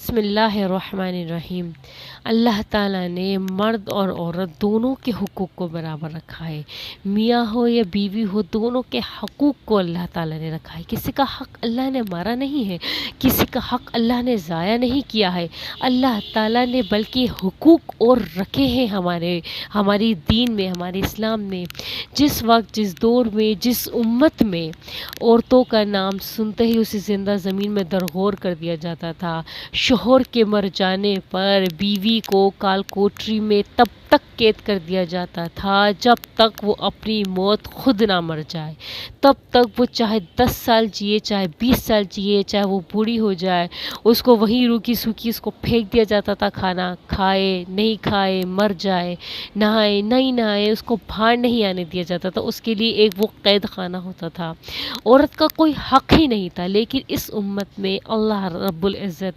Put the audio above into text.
بسم اللہ الرحمن الرحیم۔ اللہ تعالیٰ نے مرد اور عورت دونوں کے حقوق کو برابر رکھا ہے۔ میاں ہو یا بیوی ہو، دونوں کے حقوق کو اللہ تعالیٰ نے رکھا ہے۔ کسی کا حق اللہ نے مارا نہیں ہے، کسی کا حق اللہ نے ضائع نہیں کیا ہے۔ اللہ تعالیٰ نے بلکہ حقوق اور رکھے ہیں ہماری دین میں، ہمارے اسلام میں۔ جس وقت، جس دور میں، جس امت میں عورتوں کا نام سنتے ہی اسے زندہ زمین میں درغور کر دیا جاتا تھا۔ شوہر کے مر جانے پر بیوی کو کال کوٹری میں تب تک قید کر دیا جاتا تھا جب تک وہ اپنی موت خود نہ مر جائے۔ تب تک وہ چاہے 10 سال جیے، چاہے 20 سال جیے، چاہے وہ بوڑھی ہو جائے، اس کو وہیں روکی سوکی اس کو پھینک دیا جاتا تھا۔ کھانا کھائے نہیں کھائے، مر جائے، نہائے نہیں نہائے، اس کو باہر نہیں آنے دیا جاتا تھا۔ اس کے لیے ایک وہ قید خانہ ہوتا تھا۔ عورت کا کوئی حق ہی نہیں تھا، لیکن اس امت میں اللہ رب العزت